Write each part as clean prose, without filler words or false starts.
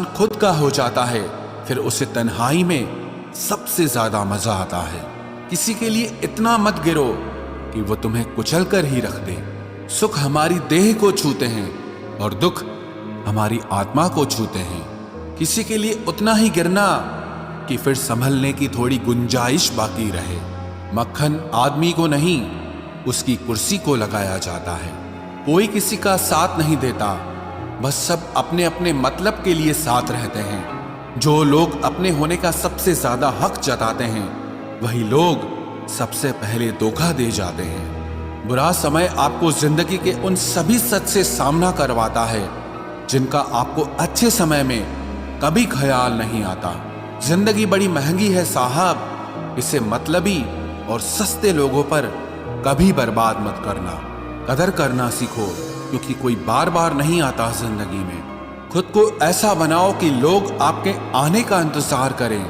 खुद का हो जाता है, फिर उसे तन्हाई में सबसे ज्यादा मजा आता है। किसी के लिए इतना मत गिरो कि वो तुम्हें कुचल कर ही रख दे। सुख हमारी देह को छूते हैं और दुख हमारी आत्मा को छूते हैं। किसी के लिए उतना ही गिरना कि फिर संभलने की थोड़ी गुंजाइश बाकी रहे। मक्खन आदमी को नहीं, उसकी कुर्सी को लगाया जाता है। कोई किसी का साथ नहीं देता, बस सब अपने अपने मतलब के लिए साथ रहते हैं। जो लोग अपने होने का सबसे ज्यादा हक जताते हैं, वही लोग सबसे पहले धोखा दे जाते हैं। बुरा समय आपको जिंदगी के उन सभी सच से सामना करवाता है जिनका आपको अच्छे समय में कभी ख्याल नहीं आता। जिंदगी बड़ी महंगी है साहब, इसे मतलबी और सस्ते लोगों पर कभी बर्बाद मत करना। कदर करना सीखो, क्योंकि कोई बार बार नहीं आता जिंदगी में। खुद को ऐसा बनाओ कि लोग आपके आने का इंतजार करें,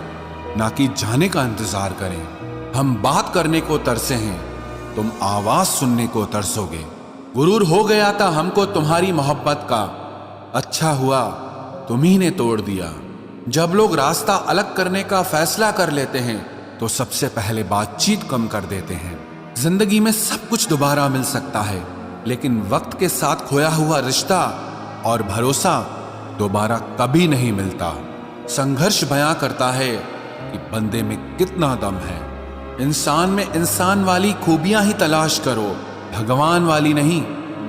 ना कि जाने का इंतजार करें। हम बात करने को तरसे हैं, तुम आवाज सुनने को तरसोगे। गुरूर हो गया था हमको तुम्हारी मोहब्बत का, अच्छा हुआ तुम्ही ने तोड़ दिया। जब लोग रास्ता अलग करने का फैसला कर लेते हैं तो सबसे पहले बातचीत कम कर देते हैं। जिंदगी में सब कुछ दोबारा मिल सकता है, लेकिन वक्त के साथ खोया हुआ रिश्ता और भरोसा दोबारा कभी नहीं मिलता। संघर्ष बयां करता है कि बंदे में कितना दम है। इंसान में इंसान वाली खूबियां ही तलाश करो, भगवान वाली नहीं।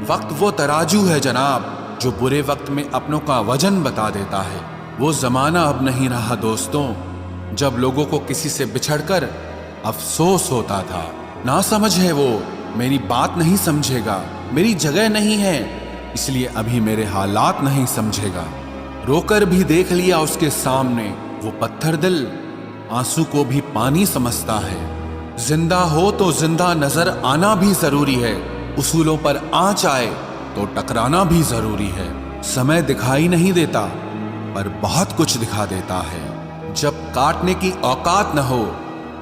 वक्त वो तराजू है जनाब, जो बुरे वक्त में अपनों का वजन बता देता है। वो जमाना अब नहीं रहा दोस्तों, जब लोगों को किसी से बिछड़कर अफसोस होता था। ना समझ है वो, मेरी बात नहीं समझेगा, मेरी जगह नहीं है, इसलिए अभी मेरे हालात नहीं समझेगा। रोकर भी देख लिया उसके सामने, वो पत्थर दिल आंसू को भी पानी समझता है। जिंदा हो तो जिंदा नजर आना भी जरूरी है, उसूलों पर आंच आए तो टकराना भी जरूरी है। समय दिखाई नहीं देता, पर बहुत कुछ दिखा देता है। जब काटने की औकात न हो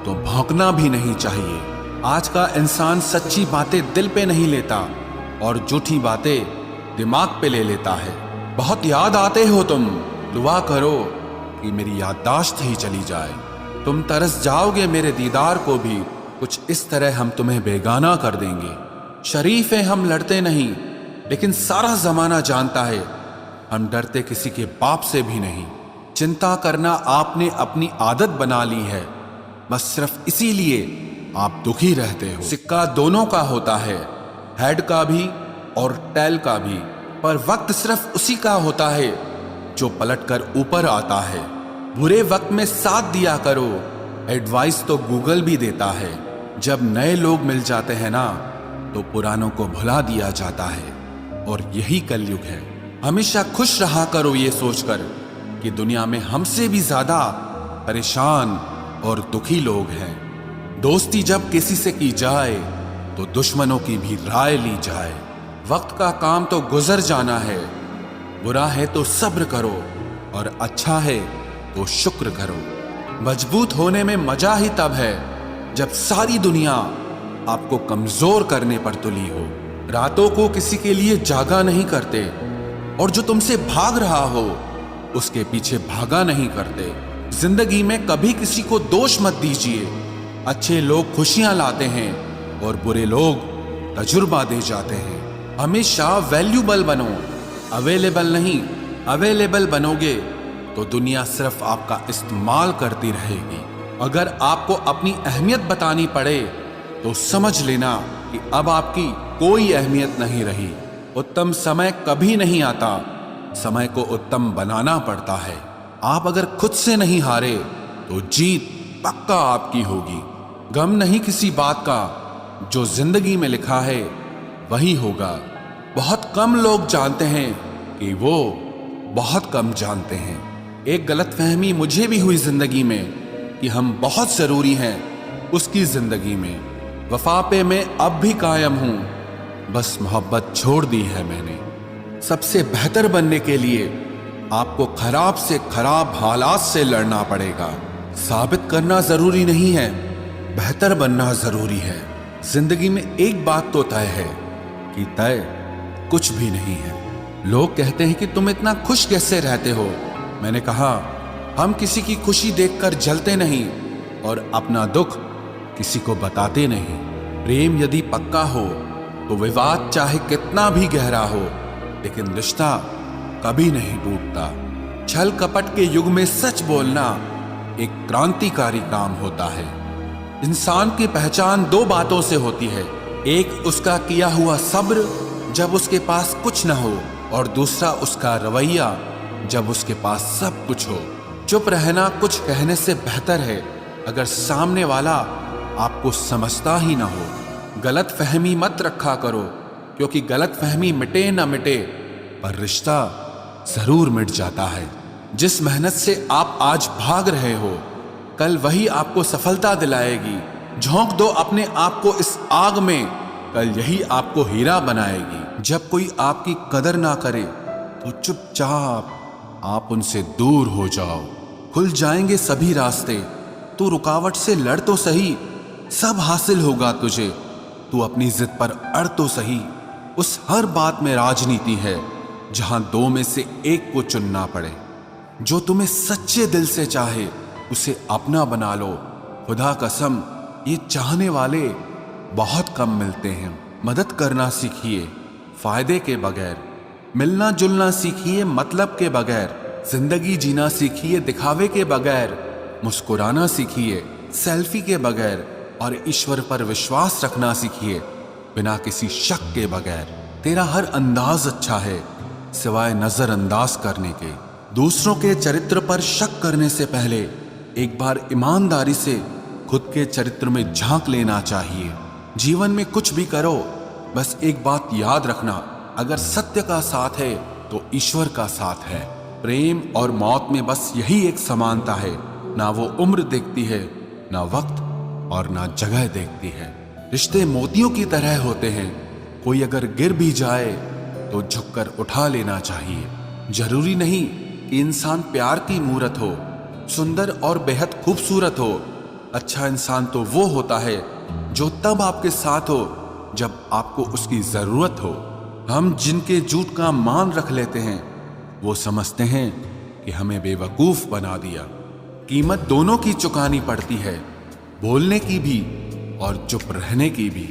तो भौंकना भी नहीं चाहिए। आज का इंसान सच्ची बातें दिल पे नहीं लेता और झूठी बातें दिमाग पे ले लेता है। बहुत याद आते हो तुम, दुआ करो कि मेरी याददाश्त ही चली जाए। तुम तरस जाओगे मेरे दीदार को भी, कुछ इस तरह हम तुम्हें बेगाना कर देंगे। शरीफ है हम लड़ते नहीं, लेकिन सारा जमाना जानता है हम डरते किसी के बाप से भी नहीं। चिंता करना आपने अपनी आदत बना ली है, बस सिर्फ इसीलिए आप दुखी रहते हो। सिक्का दोनों का होता है, हेड का भी और टेल का भी, पर वक्त सिर्फ उसी का होता है जो पलटकर ऊपर आता है। बुरे वक्त में साथ दिया करो, एडवाइस तो गूगल भी देता है। जब नए लोग मिल जाते हैं ना, तो पुरानों को भुला दिया जाता है, और यही कलयुग है। हमेशा खुश रहा करो ये सोचकर कि दुनिया में हमसे भी ज्यादा परेशान और दुखी लोग हैं। दोस्ती जब किसी से की जाए तो दुश्मनों की भी राय ली जाए। वक्त का काम तो गुजर जाना है, बुरा है तो सब्र करो और अच्छा है तो शुक्र करो। मजबूत होने में मजा ही तब है जब सारी दुनिया आपको कमजोर करने पर तुली हो। रातों को किसी के लिए जागा नहीं करते, और जो तुमसे भाग रहा हो उसके पीछे भागा नहीं करते। जिंदगी में कभी किसी को दोष मत दीजिए। अच्छे लोग खुशियां लाते हैं और बुरे लोग तजुर्बा दे जाते हैं। हमेशा वैल्यूबल बनो, अवेलेबल नहीं। अवेलेबल बनोगे तो दुनिया सिर्फ आपका इस्तेमाल करती रहेगी। अगर आपको अपनी अहमियत बतानी पड़े तो समझ लेना कि अब आपकी कोई अहमियत नहीं रही। उत्तम समय कभी नहीं आता, समय को उत्तम बनाना पड़ता है। आप अगर खुद से नहीं हारे तो जीत पक्का आपकी होगी। गम नहीं किसी बात का, जो जिंदगी में लिखा है वही होगा। बहुत कम लोग जानते हैं कि वो बहुत कम जानते हैं। एक गलतफहमी मुझे भी हुई जिंदगी में कि हम बहुत जरूरी हैं उसकी जिंदगी में। वफा पे मैं अब भी कायम हूं, बस मोहब्बत छोड़ दी है मैंने। सबसे बेहतर बनने के लिए आपको खराब से खराब हालात से लड़ना पड़ेगा। साबित करना जरूरी नहीं है, बेहतर बनना जरूरी है। जिंदगी में एक बात तो तय है कि तय कुछ भी नहीं है। लोग कहते हैं कि तुम इतना खुश कैसे रहते हो, मैंने कहा, हम किसी की खुशी देखकर जलते नहीं और अपना दुख किसी को बताते नहीं। प्रेम यदि पक्का हो तो विवाद चाहे कितना भी गहरा हो, लेकिन रिश्ता कभी नहीं टूटता। छल कपट के युग में सच बोलना एक क्रांतिकारी काम होता है। इंसान की पहचान दो बातों से होती है, एक उसका किया हुआ सब्र जब उसके पास कुछ न हो, और दूसरा उसका रवैया जब उसके पास सब कुछ हो। चुप रहना कुछ कहने से बेहतर है अगर सामने वाला आपको समझता ही ना हो। गलत फहमी मत रखा करो, क्योंकि गलत फहमी मिटे ना मिटे पर रिश्ता जरूर मिट जाता है। जिस मेहनत से आप आज भाग रहे हो, कल वही आपको सफलता दिलाएगी। झोंक दो अपने आप को इस आग में, कल यही आपको हीरा बनाएगी। जब कोई आपकी कदर ना करे तो चुपचाप आप उनसे दूर हो जाओ। खुल जाएंगे सभी रास्ते, तू रुकावट से लड़ तो सही, सब हासिल होगा तुझे। तू अपनी जिद पर अड़ तो सही। उस हर बात में राजनीति है जहां दो में से एक को चुनना पड़े। जो तुम्हें सच्चे दिल से चाहे उसे अपना बना लो। खुदा कसम, ये चाहने वाले बहुत कम मिलते हैं। मदद करना सीखिए फायदे के बगैर, मिलना जुलना सीखिए मतलब के बगैर, जिंदगी जीना सीखिए दिखावे के बगैर, मुस्कुराना सीखिए सेल्फी के बगैर, और ईश्वर पर विश्वास रखना सीखिए बिना किसी शक के बगैर। तेरा हर अंदाज अच्छा है सिवाय नजरअंदाज करने के। दूसरों के चरित्र पर शक करने से पहले एक बार ईमानदारी से खुद के चरित्र में झांक लेना चाहिए। जीवन में कुछ भी करो, बस एक बात याद रखना, अगर सत्य का साथ है तो ईश्वर का साथ है। प्रेम और मौत में बस यही एक समानता है, ना वो उम्र देखती है, ना वक्त और ना जगह देखती है। रिश्ते मोतियों की तरह होते हैं, कोई अगर गिर भी जाए तो झुककर उठा लेना चाहिए। जरूरी नहीं कि इंसान प्यार की मूरत हो, सुंदर और बेहद खूबसूरत हो। अच्छा इंसान तो वो होता है जो तब आपके साथ हो जब आपको उसकी जरूरत हो। हम जिनके झूठ का मान रख लेते हैं वो समझते हैं कि हमें बेवकूफ बना दिया। कीमत दोनों की चुकानी पड़ती है, बोलने की भी और चुप रहने की भी।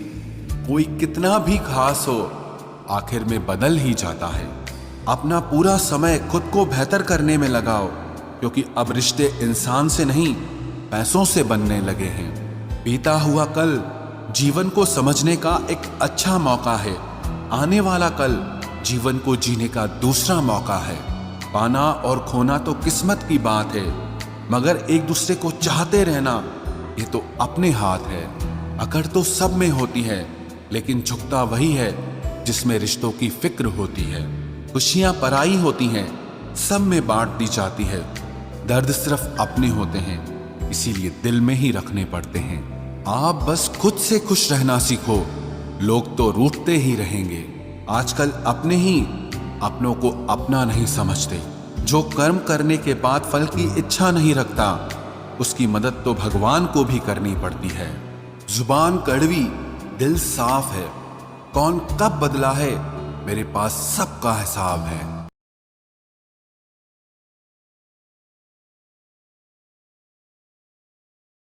कोई कितना भी खास हो आखिर में बदल ही जाता है। अपना पूरा समय खुद को बेहतर करने में लगाओ, क्योंकि अब रिश्ते इंसान से नहीं पैसों से बनने लगे हैं। बीता हुआ कल जीवन को समझने का एक अच्छा मौका है, आने वाला कल जीवन को जीने का दूसरा मौका है। पाना और खोना तो किस्मत की बात है, मगर एक दूसरे को चाहते रहना ये तो अपने हाथ है। अकड़ तो सब में होती है, लेकिन झुकता वही है जिसमें रिश्तों की फिक्र होती है। खुशियां पराई होती हैं, सब में बांट दी जाती है। दर्द सिर्फ अपने होते हैं, इसीलिए दिल में ही रखने पड़ते हैं। आप बस खुद से खुश रहना सीखो, लोग तो रूठते ही रहेंगे। आजकल अपने ही अपनों को अपना नहीं समझते। जो कर्म करने के बाद फल की इच्छा नहीं रखता, उसकी मदद तो भगवान को भी करनी पड़ती है। जुबान कड़वी, दिल साफ है। कौन कब बदला है, मेरे पास सबका हिसाब है।